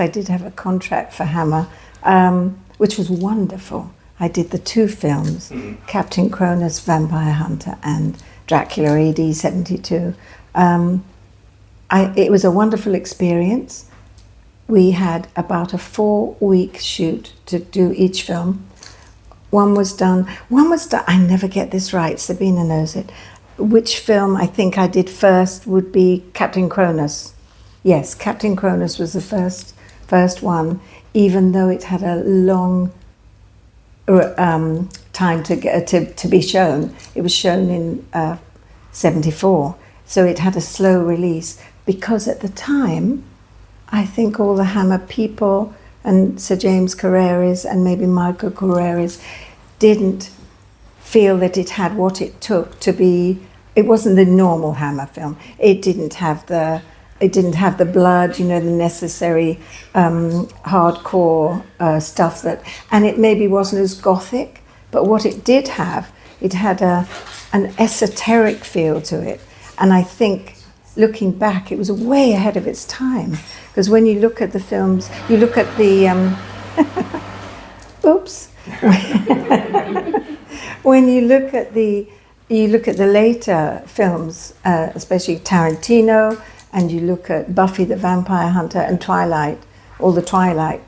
I did have a contract for Hammer, which was wonderful. I did the 2 films, Captain Cronus, Vampire Hunter, and Dracula A.D. 72. It was a wonderful experience. We had about a 4-week shoot to do each film. One was done, I never get this right, Sabina knows it. Which film I think I did first would be Captain Cronus. Yes, Captain Cronus was the first one, even though it had a long time to be shown. It was shown in 74, so it had a slow release, because at the time, I think all the Hammer people and Sir James Carreras and maybe Michael Carreras didn't feel that it had what it took to be. It wasn't the normal Hammer film. It didn't have the blood, the necessary hardcore stuff and it maybe wasn't as gothic, but what it did have, it had an esoteric feel to it. And I think, looking back, it was way ahead of its time, because when you look at the films, you look at the, oops, when you look at the later films, especially Tarantino, and you look at Buffy the Vampire Hunter and Twilight, all the Twilight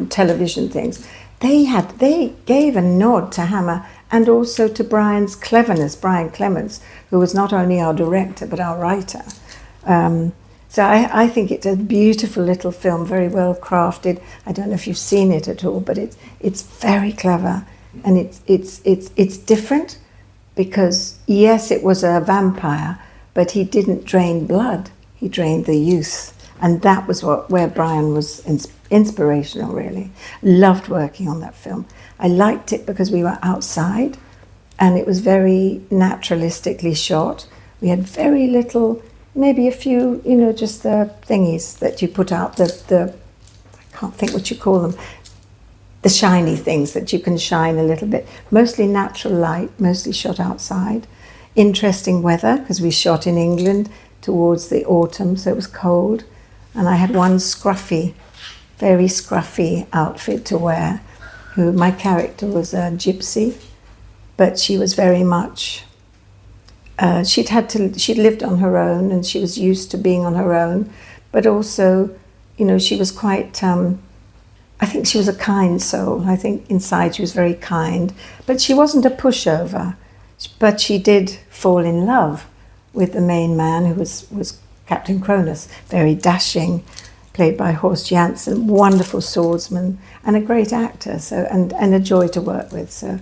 television things, they gave a nod to Hammer and also to Brian's cleverness, Brian Clements, who was not only our director but our writer. So I think it's a beautiful little film, very well crafted. I don't know if you've seen it at all, but it's very clever, and it's different, because yes, it was a vampire, but he didn't drain blood. He drained the youth, and that was where Brian was inspirational, really. Loved working on that film. I liked it because we were outside, and it was very naturalistically shot. We had very little, maybe a few, just the thingies that you put out, the I can't think what you call them, the shiny things that you can shine a little bit. Mostly natural light, mostly shot outside. Interesting weather, because we shot in England towards the autumn, so it was cold. And I had one very scruffy outfit to wear, my character was a gypsy, but she was very much, she'd lived on her own, and she was used to being on her own, but also, she was quite, I think she was a kind soul. I think inside she was very kind, but she wasn't a pushover. But she did fall in love with the main man, who was Captain Cronus, very dashing, played by Horst Janssen, wonderful swordsman and a great actor, and a joy to work with. So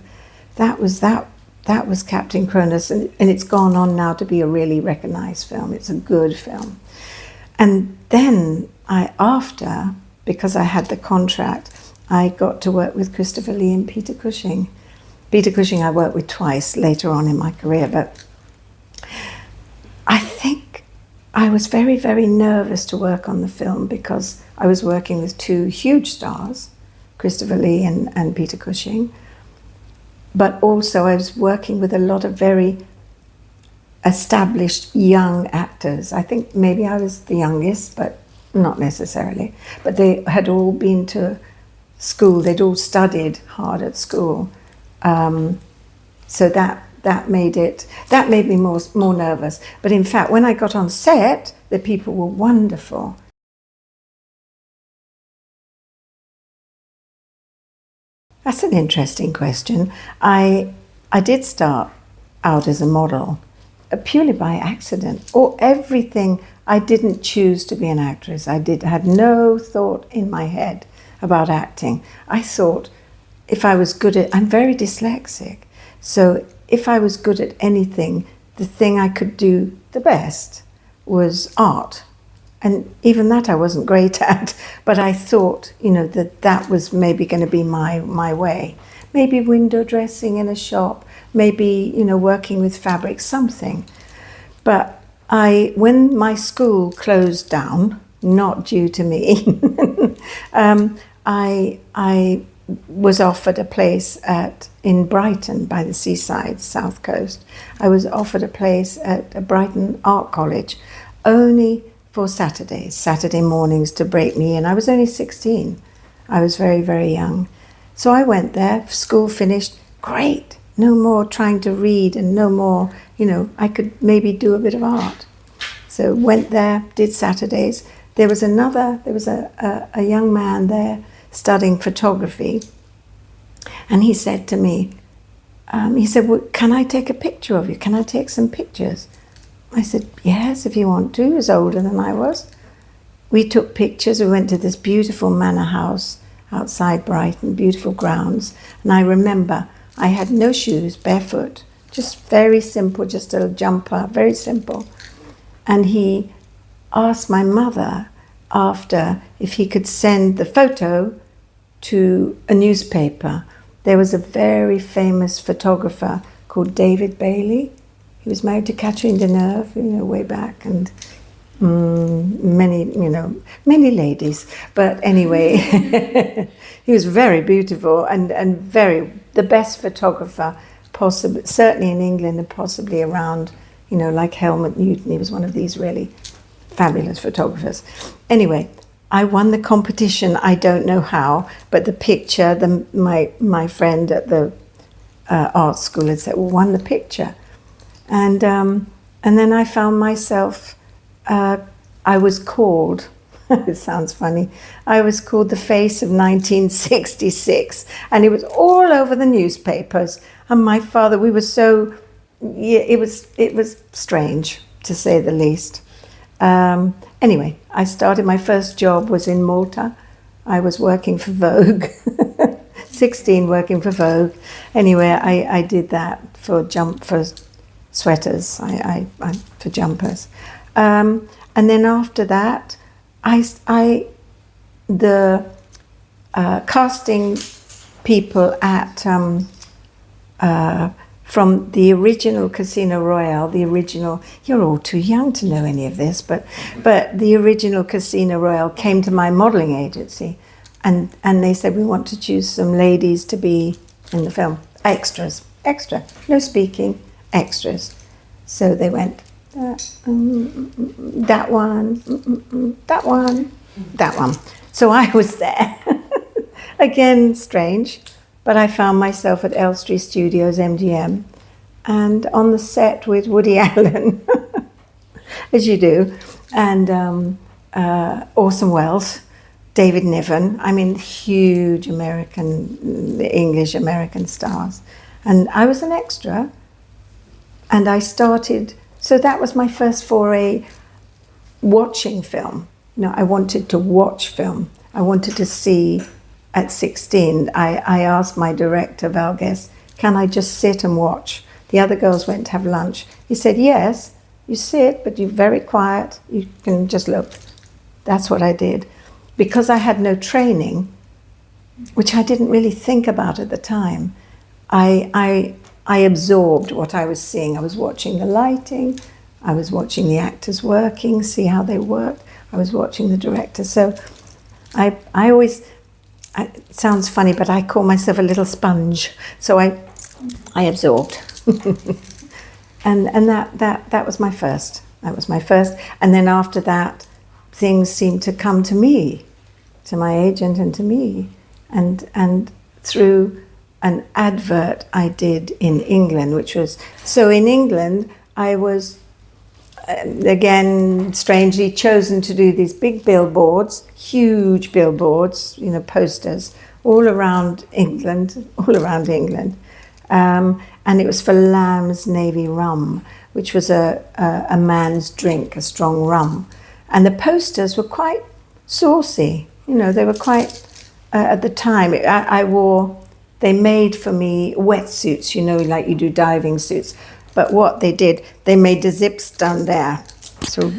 that was Captain Cronus, and it's gone on now to be a really recognised film. It's a good film. And then because I had the contract, I got to work with Christopher Lee and Peter Cushing. Peter Cushing I worked with twice later on in my career, but I think I was very, very nervous to work on the film, because I was working with 2 huge stars, Christopher Lee and Peter Cushing, but also I was working with a lot of very established young actors. I think maybe I was the youngest, but not necessarily. But they had all been to school, they'd all studied hard at school. So that made me more nervous. But in fact, when I got on set, the people were wonderful. That's an interesting question. I did start out as a model, purely by accident, or everything. I didn't choose to be an actress. I had no thought in my head about acting. I thought if I was good at, I'm very dyslexic, so if I was good at anything, the thing I could do the best was art. And even that I wasn't great at, but I thought, that was maybe going to be my way. Maybe window dressing in a shop, maybe, working with fabric, something. But when my school closed down, not due to me, I was offered a place in Brighton by the seaside, south coast. I was offered a place at a Brighton Art College, only for Saturday mornings to break me in. I was only 16. I was very, very young. So I went there, school finished, great. No more trying to read and no more, I could maybe do a bit of art. So went there, did Saturdays. There was a young man there studying photography. And he said to me, well, can I take a picture of you? Can I take some pictures? I said, yes, if you want to. He was older than I was. We took pictures. We went to this beautiful manor house outside Brighton, beautiful grounds. And I remember I had no shoes, barefoot, just very simple, just a jumper, very simple. And he asked my mother after if he could send the photo to a newspaper. There was a very famous photographer called David Bailey. He was married to Catherine Deneuve, way back, and many ladies. But anyway, he was very beautiful and the best photographer possibly, certainly in England and possibly around, like Helmut Newton. He was one of these really fabulous photographers. Anyway, I won the competition. I don't know how, but the picture, my friend at the art school had said, well, won the picture. And then I found myself, I was called, it sounds funny, I was called the face of 1966, and it was all over the newspapers. And my father, we were so, it was strange, to say the least. Anyway, I started, my first job was in Malta. I was working for Vogue, 16 working for Vogue. Anyway, I did that for sweaters, for jumpers. And then after that, the casting people at, from the original Casino Royale, you're all too young to know any of this, but the original Casino Royale came to my modelling agency and they said, we want to choose some ladies to be in the film. Extra, no speaking, extras. So they went, that one. So I was there. Again, strange. But I found myself at Elstree Studios, MGM, and on the set with Woody Allen, as you do, and Orson Welles, David Niven. I mean, huge English-American stars. And I was an extra, and I started, so that was my first foray watching film. I wanted to watch film. I wanted to see. At 16, I asked my director, Val Guest, can I just sit and watch? The other girls went to have lunch. He said, yes, you sit, but you're very quiet. You can just look. That's what I did. Because I had no training, which I didn't really think about at the time, I absorbed what I was seeing. I was watching the lighting. I was watching the actors working, see how they worked. I was watching the director. So I always... It sounds funny, but I call myself a little sponge. So I absorbed, and that was my first. That was my first. And then after that, things seemed to come to me, to my agent and to me, and through an advert I did in England, which was so in England I was. Again, strangely chosen to do these big billboards, huge billboards, posters, all around England. And it was for Lamb's Navy Rum, which was a man's drink, a strong rum. And the posters were quite saucy, they were quite, at the time, they made for me wetsuits, like you do diving suits. But what they did, they made the zips down there. So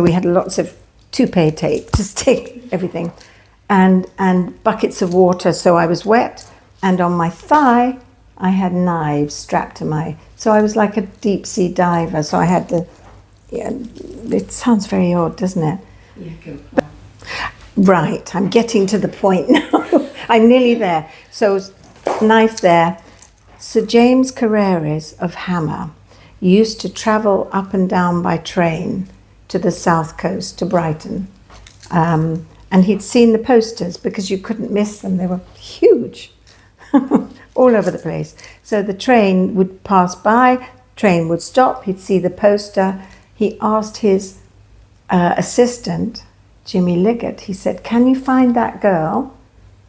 we had lots of toupee tape to stick everything, and buckets of water. So I was wet, and on my thigh, I had knives strapped to so I was like a deep sea diver. So I had it sounds very odd, doesn't it? Yeah, go on. Right, I'm getting to the point now. I'm nearly there. So knife there. Sir James Carreras of Hammer used to travel up and down by train to the south coast, to Brighton. And he'd seen the posters because you couldn't miss them. They were huge, all over the place. So the train would pass by, train would stop, he'd see the poster. He asked his assistant, Jimmy Liggett, he said, "Can you find that girl?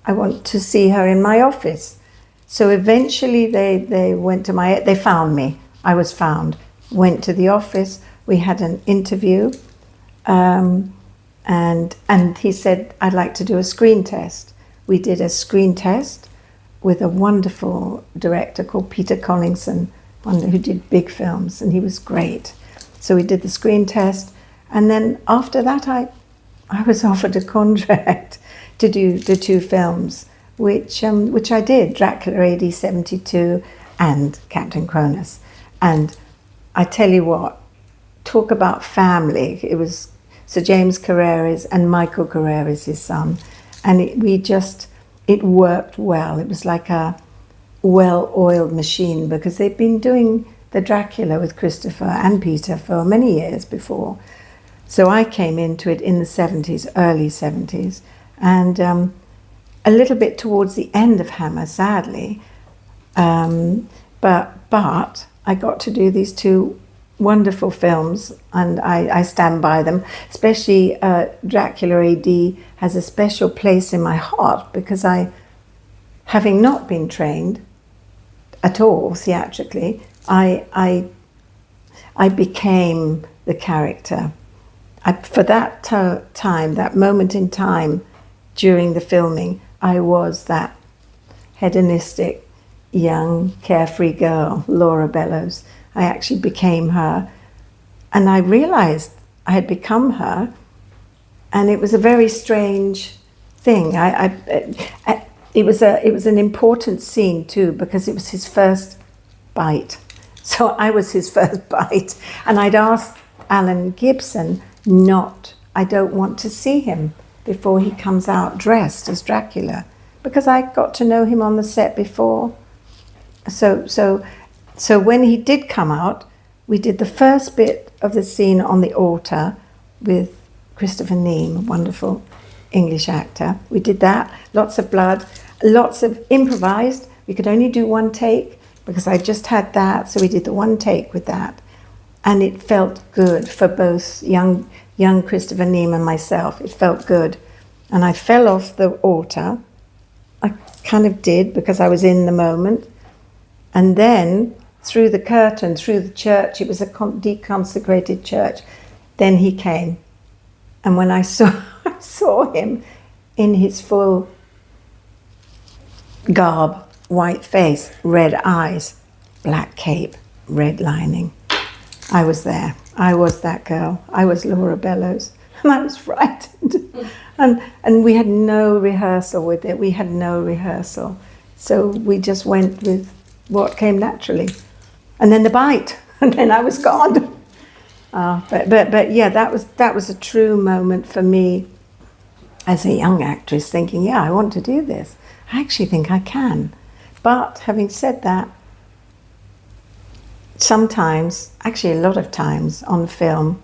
I want to see her in my office." So eventually they went to they found me. I was found. Went to the office, we had an interview, and he said, "I'd like to do a screen test." We did a screen test with a wonderful director called Peter Collinson, one who did big films, and he was great. So we did the screen test, and then after that I was offered a contract to do the 2 films, which I did, Dracula A.D. 72 and Captain Cronus. And I tell you what, talk about family. It was Sir James Carreras and Michael Carreras, his son. And it worked well. It was like a well-oiled machine because they'd been doing the Dracula with Christopher and Peter for many years before. So I came into it in the 70s, early 70s, and a little bit towards the end of Hammer, sadly. But I got to do these 2 wonderful films, and I stand by them. Especially Dracula A.D. has a special place in my heart because having not been trained at all theatrically, I became the character. For that time, that moment in time during the filming, I was that hedonistic, young, carefree girl, Laura Bellows. I actually became her, and I realized I had become her, and it was a very strange thing. It was an important scene too because it was his first bite. So I was his first bite, and I'd asked Alan Gibson I don't want to see him before he comes out dressed as Dracula, because I got to know him on the set before. So when he did come out, we did the first bit of the scene on the altar with Christopher Neame, a wonderful English actor. We did that, lots of blood, lots of improvised. We could only do 1 take because I just had that, so we did the 1 take with that. And it felt good for both young Christopher Neame and myself. It felt good. And I fell off the altar. I kind of did because I was in the moment. And then through the curtain, through the church, it was a deconsecrated church. Then he came. And when I saw him in his full garb, white face, red eyes, black cape, red lining, I was there. I was that girl. I was Laura Bellows, and I was frightened. And we had no rehearsal with it. We had no rehearsal. So we just went with what came naturally. And then the bite, and then I was gone. But yeah, that was a true moment for me as a young actress, thinking, yeah, I want to do this. I actually think I can. But having said that, sometimes, actually a lot of times on film,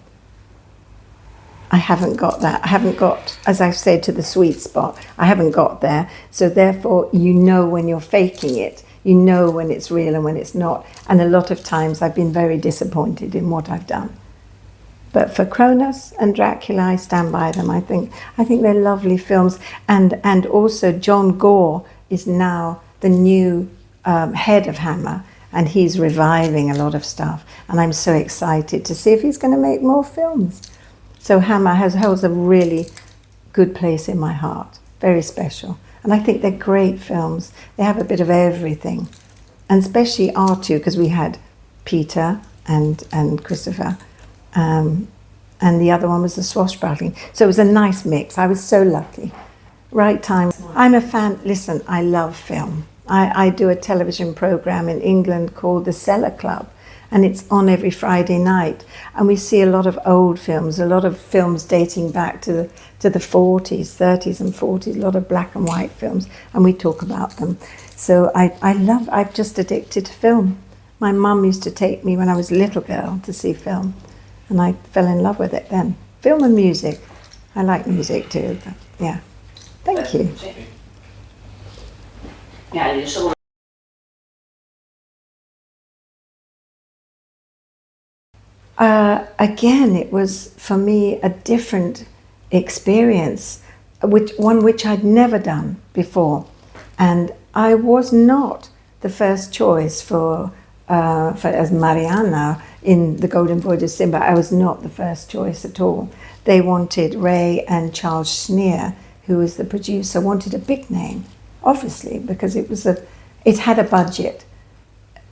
I haven't got that. I haven't got, as I've said, to the sweet spot. I haven't got there. So therefore, you know when you're faking it. You know when it's real and when it's not. And a lot of times I've been very disappointed in what I've done. But for Cronus and Dracula, I stand by them. I think they're lovely films. And also John Gore is now the new head of Hammer, and he's reviving a lot of stuff. And I'm so excited to see if he's going to make more films. So Hammer holds a really good place in my heart, very special. And I think they're great films. They have a bit of everything. And especially R2, because we had Peter and Christopher. And the other one was the swashbuckling. So it was a nice mix. I was so lucky. Right time. I'm a fan. Listen, I love film. I do a television program in England called The Cellar Club, and it's on every Friday night. And we see a lot of old films, a lot of films dating back to the 40s, 30s and 40s, a lot of black and white films, and we talk about them. So I'm just addicted to film. My mum used to take me when I was a little girl to see film. And I fell in love with it then. Film and music. I like music too, but yeah. Thank you. Again, it was for me a different experience, which I'd never done before, and I was not the first choice for as Mariana in the Golden Voyage of Sinbad. I was not the first choice at all. They wanted Ray and Charles Schneer, who was the producer, wanted a big name, obviously, because it had a budget.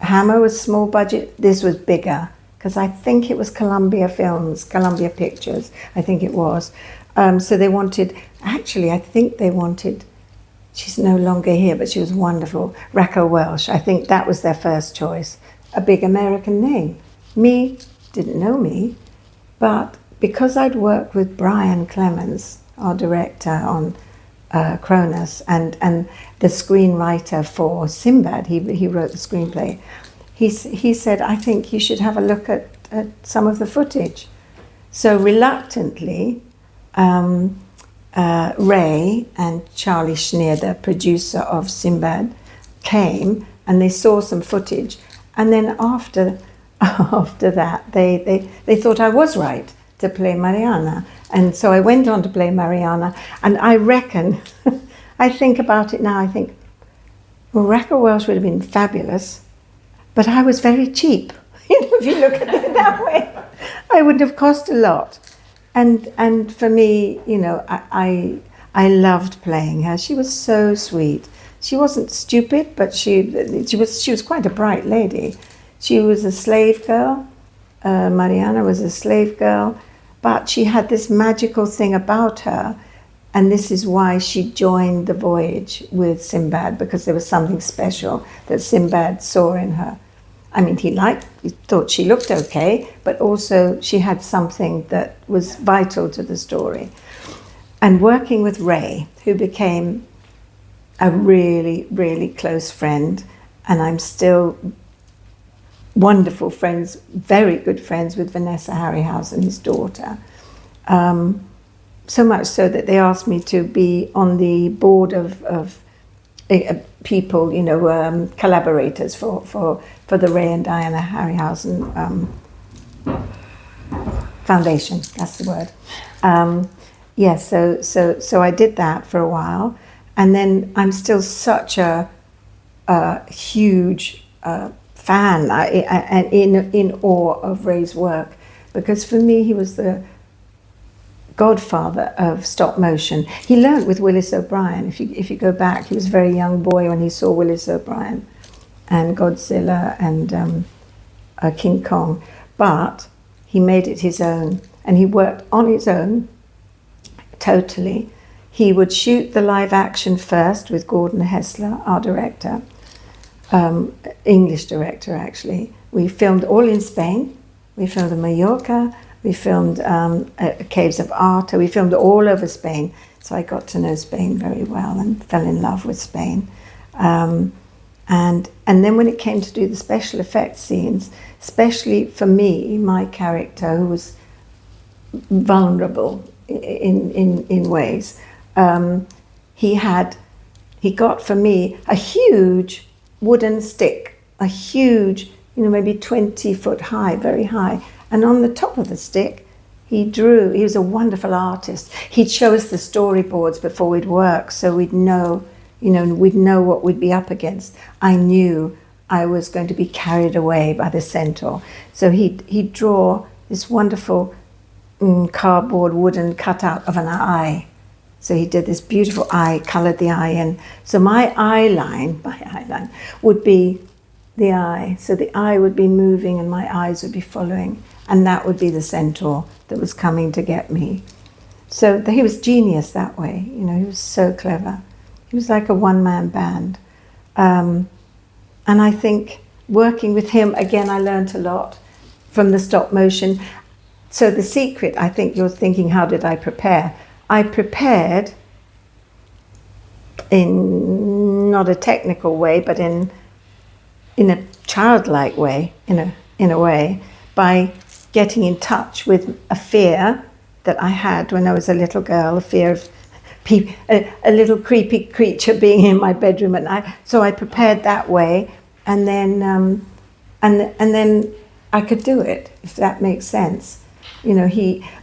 Hammer was small budget. This was bigger, because I think it was Columbia Films, Columbia Pictures, I think it was. So they wanted, actually, I think they wanted, she's no longer here, but she was wonderful, Raquel Welch. I think that was their first choice, a big American name. Me, didn't know me, but because I'd worked with Brian Clemens, our director on Cronus, and the screenwriter for Sinbad, he wrote the screenplay, he said, I think you should have a look at some of the footage. So reluctantly, Ray and Charlie Schneer, the producer of Sinbad, came and they saw some footage. And then after that, they thought I was right to play Mariana. And so I went on to play Mariana. And I reckon, I think about it now, I think, well, Raquel Welch would have been fabulous, but I was very cheap. If you look at it that way, I wouldn't have cost a lot. And for me, I loved playing her. She was so sweet. She wasn't stupid, but she was quite a bright lady. She was a slave girl. Mariana was a slave girl, but she had this magical thing about her, and this is why she joined the voyage with Sinbad, because there was something special that Sinbad saw in her. I mean, he thought she looked okay, but also she had something that was vital to the story. And working with Ray, who became a really, really close friend, and I'm still wonderful friends, very good friends with Vanessa Harryhausen, his daughter. So much so that they asked me to be on the board of people, collaborators for the Ray and Diana Harryhausen Foundation. That's the word. Yes, so I did that for a while, and then I'm still such a huge fan and in awe of Ray's work, because for me he was the godfather of stop motion. He learnt with Willis O'Brien. If you go back, he was a very young boy when he saw Willis O'Brien and Godzilla and King Kong, but he made it his own, and he worked on his own totally. He would shoot the live action first with Gordon Hessler, our director, English director actually. We filmed all in Spain. We filmed in Mallorca. We filmed Caves of Arta. We filmed all over Spain. So I got to know Spain very well and fell in love with Spain. And then when it came to do the special effects scenes, especially for me, my character, who was vulnerable in ways, he got for me a huge wooden stick, a huge, maybe 20 foot high, very high. And on the top of the stick, he was a wonderful artist. He'd show us the storyboards before we'd work, so we'd know what we'd be up against. I knew I was going to be carried away by the centaur. So he'd draw this wonderful cardboard wooden cutout of an eye. So he did this beautiful eye, colored the eye in. So my eye line would be the eye. So the eye would be moving and my eyes would be following. And that would be the centaur that was coming to get me. So he was genius that way. He was so clever. He was like a one-man band. And I think working with him, again, I learned a lot from the stop motion. So the secret, I think you're thinking, how did I prepare? I prepared in not a technical way, but in a childlike way, in a way, by getting in touch with a fear that I had when I was a little girl, a fear of a little creepy creature being in my bedroom at night. So I prepared that way, and then I could do it, if that makes sense. You know,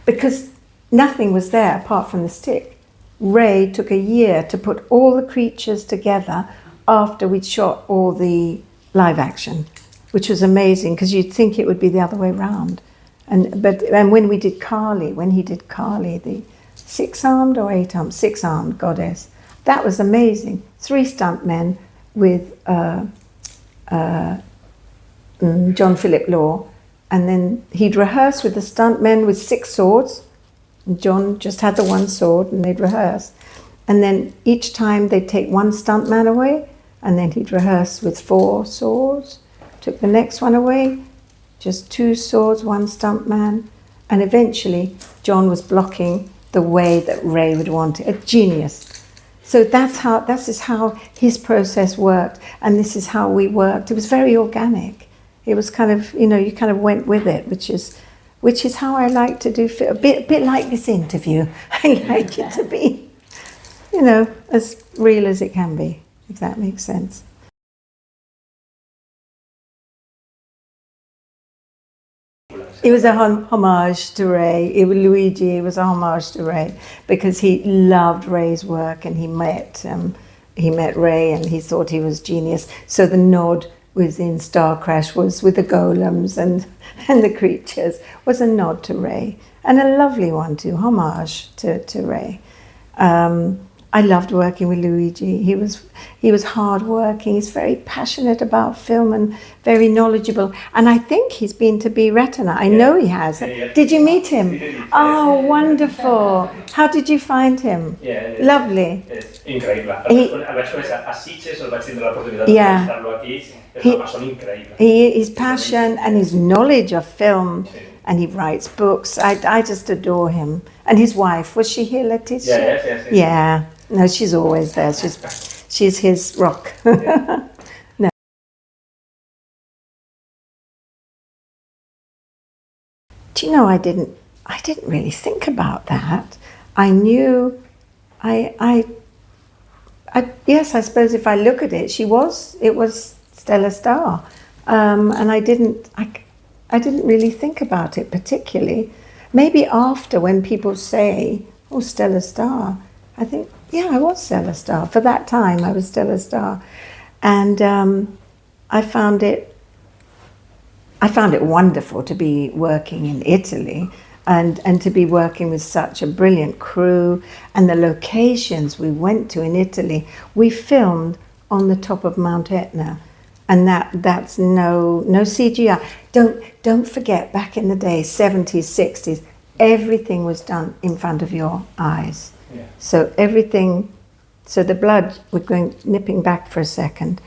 because nothing was there apart from the stick. Ray took a year to put all the creatures together after we'd shot all the live action, which was amazing, because you'd think it would be the other way round. And when he did Carly, the six-armed or eight-armed, six-armed goddess, that was amazing. 3 stuntmen with John Philip Law, and then he'd rehearse with the stuntmen with 6 swords. John just had the 1 sword, and they'd rehearse. And then each time they'd take 1 stuntman away, and then he'd rehearse with 4 swords, took the next one away, just 2 swords, 1 stuntman, and eventually John was blocking the way that Ray would want it. A genius. So this is how his process worked, and this is how we worked. It was very organic. It was kind of, you know, you kind of went with it, which is how I like to do, a bit like this interview. I like it to be, you know, as real as it can be, if that makes sense. It was a homage to Ray. Luigi was a homage to Ray, because he loved Ray's work, and he met Ray, and he thought he was genius. So the nod was in Star Crash, was with the golems and the creatures, was a nod to Ray, and a lovely one too, homage to Ray. I loved working with Luigi. He was hard working. He's very passionate about film and very knowledgeable. And I think he's been to B-Retina. I know he has. Did you meet him? Oh, wonderful. How did you find him? Lovely. És increïble. El vaig conèixer a Sitges, el vaig tindre l'oportunitat d'entrevistar-lo aquí. És una persona increïble. His passion and his knowledge of film, and he writes books. I just adore him. And his wife, was she here, Letitia? Yes. Yeah. No, she's always there. She's his rock. Yeah. No. Do you know, I didn't really think about that. I knew, yes, I suppose if I look at it, it was Stella Star, and I didn't really think about it particularly. Maybe after, when people say, "Oh, Stella Star," I think, yeah, I was Stella Star. For that time, I was Stella Star. And I found it wonderful to be working in Italy and to be working with such a brilliant crew, and the locations we went to in Italy. We filmed on the top of Mount Etna, and that's no CGI. Don't forget, back in the day, 70s, 60s, everything was done in front of your eyes. Yeah. So the blood, we're nipping back for a second.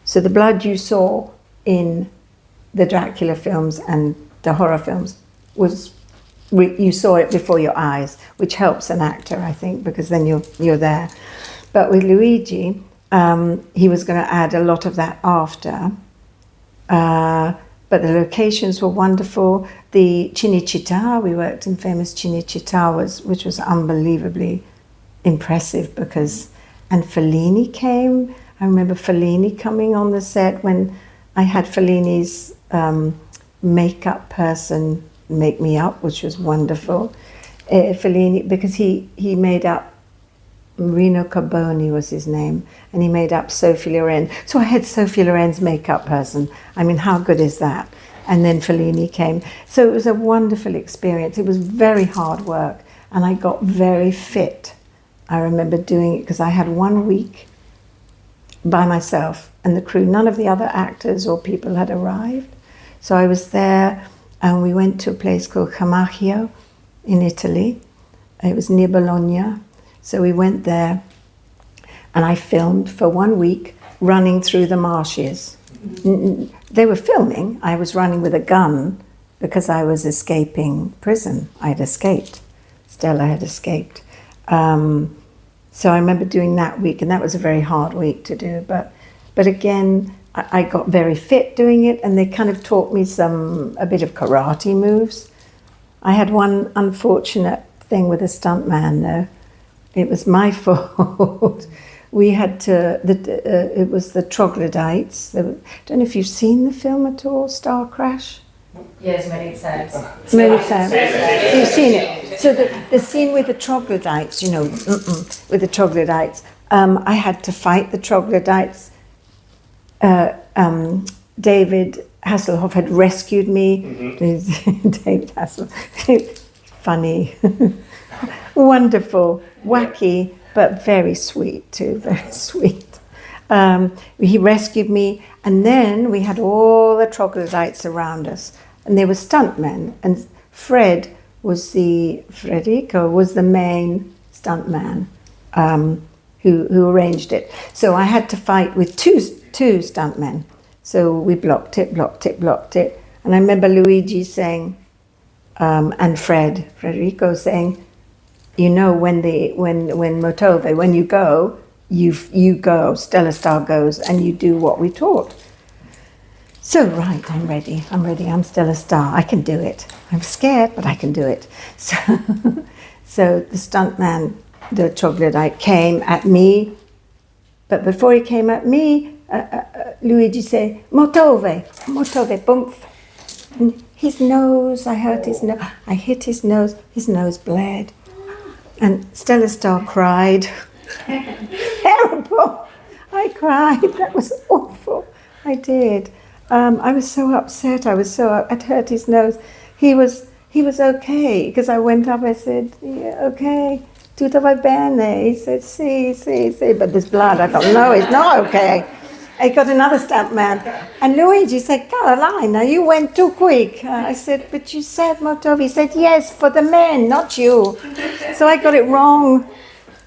So the blood you saw in the Dracula films and the horror films you saw it before your eyes, which helps an actor, I think, because then you're there. But with Luigi, he was going to add a lot of that after. But the locations were wonderful. The Cinecittà, we worked in famous Cinecittà, which was unbelievably impressive, and Fellini came. I remember Fellini coming on the set when I had Fellini's makeup person make me up, which was wonderful. Fellini, because he made up, Marino Carboni was his name, and he made up Sophie Loren. So I had Sophie Loren's makeup person. I mean, how good is that? And then Fellini came. So it was a wonderful experience. It was very hard work, and I got very fit. I remember doing it because I had 1 week by myself and the crew. None of the other actors or people had arrived. So I was there, and we went to a place called Camacchio in Italy. It was near Bologna. So we went there, and I filmed for 1 week running through the marshes. They were filming. I was running with a gun because I was escaping prison. I'd escaped. Stella had escaped. So I remember doing that week, and that was a very hard week to do. But again, I got very fit doing it, and they kind of taught me a bit of karate moves. I had one unfortunate thing with a stuntman though. It was my fault. We had to, it was the troglodytes. Don't know if you've seen the film at all, Star Crash? Yes, many times. Many times. You've seen it. So the scene with the troglodytes, you know, with the troglodytes, I had to fight the troglodytes. David Hasselhoff had rescued me. David Hasselhoff, funny, wonderful, wacky, but very sweet too, very sweet. He rescued me, and then we had all the troglodytes around us, and they were stuntmen, and Federico was the main stuntman who arranged it. So I had to fight with two stuntmen. So we blocked it. And I remember Luigi saying, and Federico saying, you know, when Motove, when you go, you go, Stella Star goes, and you do what we taught. So, right, I'm ready, I'm Stella Star, I can do it. I'm scared, but I can do it. So the stuntman, the troglodyte, came at me, but before he came at me, Luigi said, Motove, boom. And his nose, I hurt his nose, I hit his nose bled. And Stella Star cried. Terrible. I cried. That was awful. I did. I was so upset. I'd hurt his nose. He was okay, because I went up, I said, yeah, okay. Tutto va bene. He said, sì. But there's blood. I thought, no, it's not okay. I got another stuntman. And Luigi said, Caroline, you went too quick. I said, but you said Motove. He said, yes, for the men, not you. So I got it wrong.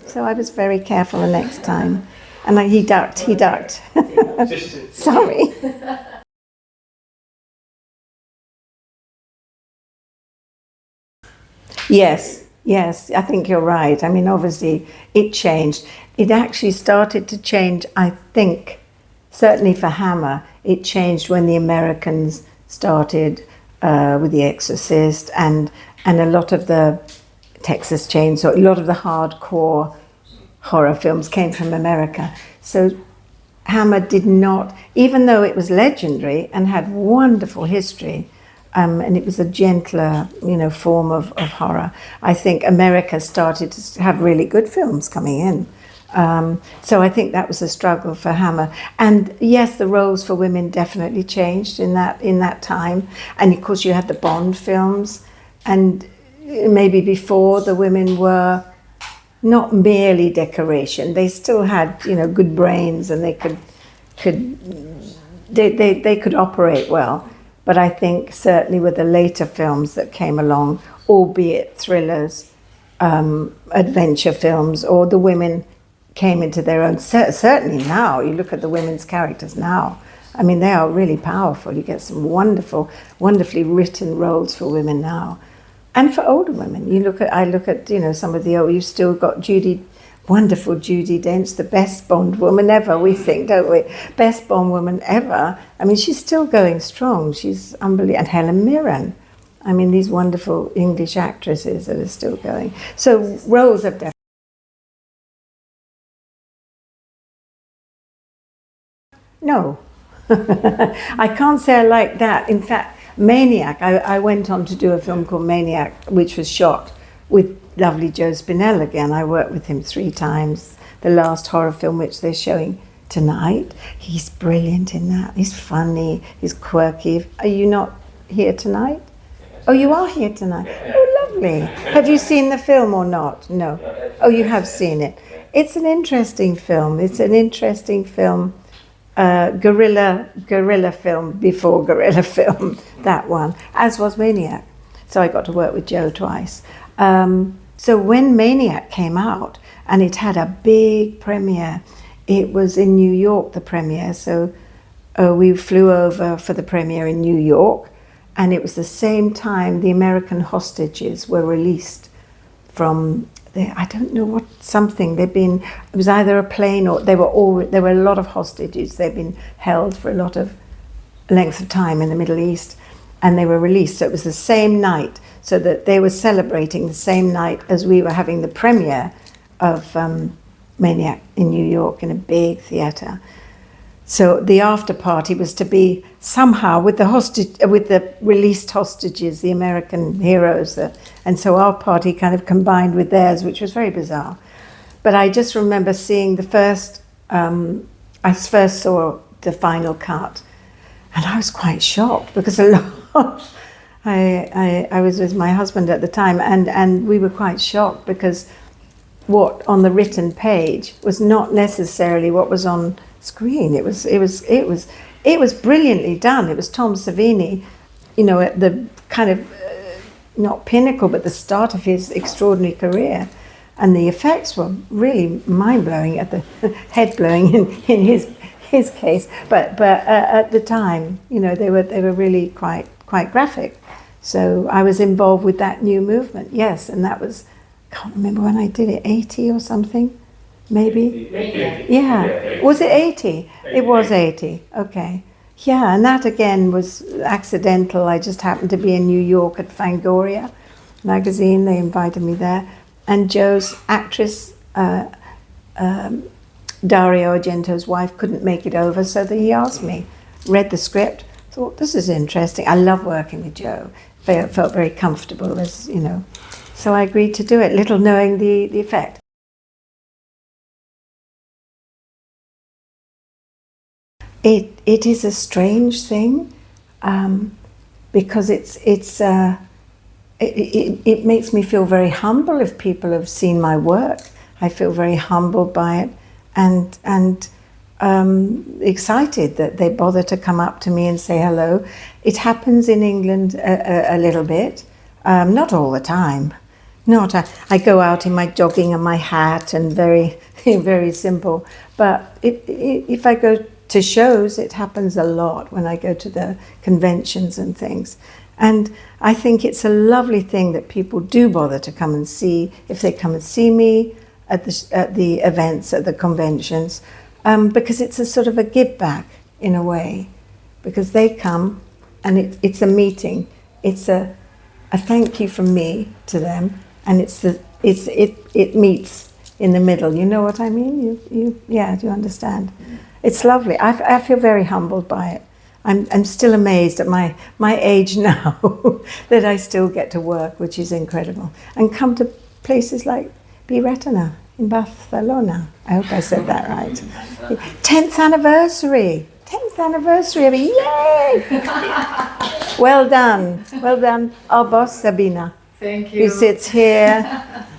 So I was very careful the next time. And he ducked. Sorry. Yes, I think you're right. I mean, obviously, it changed. It actually started to change, I think, certainly for Hammer, it changed when the Americans started with The Exorcist, and a lot of the Texas Chainsaw, a lot of the hardcore horror films came from America. So Hammer did not, even though it was legendary and had wonderful history, and it was a gentler, form of horror, I think America started to have really good films coming in. So I think that was a struggle for Hammer. And yes, the roles for women definitely changed in that time. And of course you had the Bond films, and maybe before the women were not merely decoration. They still had, good brains, and they could operate well. But I think certainly with the later films that came along, albeit thrillers, adventure films, or the women came into their own. Certainly now, you look at the women's characters now, I mean, they are really powerful. You get some wonderfully written roles for women now. And for older women, I look at some of the old, you've still got wonderful Judi Dench, the best Bond woman ever, we think, don't we? Best Bond woman ever. I mean, she's still going strong. She's unbelievable. And Helen Mirren. I mean, these wonderful English actresses that are still going. So roles have definitely. No. I can't say I like that. In fact, Maniac, I went on to do a film called Maniac, which was shot with lovely Joe Spinell again. I worked with him 3 times. The last horror film which they're showing tonight. He's brilliant in that. He's funny, he's quirky. Are you not here tonight? Oh, you are here tonight. Oh, lovely. Have you seen the film or not? No. Oh, you have seen it. It's an interesting film. Guerrilla film before guerrilla film, that one, as was Maniac. So I got to work with Joe twice. So when Maniac came out, and it had a big premiere, it was in New York, the premiere, so we flew over for the premiere in New York, and it was the same time the American hostages were released from I don't know what something. It was either a plane or there were a lot of hostages. They'd been held for a lot of length of time in the Middle East, and they were released. So it was the same night, so that they were celebrating the same night as we were having the premiere of Maniac in New York in a big theatre. So the after party was to be somehow with the released hostages, the American heroes, and so our party kind of combined with theirs, which was very bizarre. But I just remember seeing I first saw the final cut, and I was quite shocked because I was with my husband at the time, and we were quite shocked because what on the written page was not necessarily what was on screen. It was brilliantly done. It was Tom Savini, at the kind of not pinnacle, but the start of his extraordinary career, and the effects were really mind-blowing, at the head-blowing in his case. But at the time, they were really quite graphic. So I was involved with that new movement. Yes, and that was, I can't remember when I did it, 80 or something. Maybe? 80. Yeah. Was it 80? It was 80. Okay. Yeah, and that again was accidental. I just happened to be in New York at Fangoria magazine. They invited me there. And Joe's actress, Dario Argento's wife, couldn't make it over, so he asked me, read the script, thought, this is interesting. I love working with Joe. Felt very comfortable, So I agreed to do it, little knowing the effect. It is a strange thing, because it makes me feel very humble if people have seen my work. I feel very humbled by it, and excited that they bother to come up to me and say hello. It happens in England a little bit, not all the time. I go out in my jogging and my hat and very, very simple. But if I go to shows, it happens a lot when I go to the conventions and things. And I think it's a lovely thing that people do bother to come and see, if they come and see me at the events, at the conventions, because it's a sort of a give back in a way, because they come and it's a meeting. It's a thank you from me to them, and it meets in the middle. You know what I mean? Do you understand? It's lovely. I feel very humbled by it. I'm still amazed at my age now that I still get to work, which is incredible, and come to places like B-Retina in Barcelona. I hope I said that right. 10th anniversary of it. Yay! Well done, our boss Sabina. Thank you. Who sits here.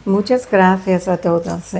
Muchas gracias a todos.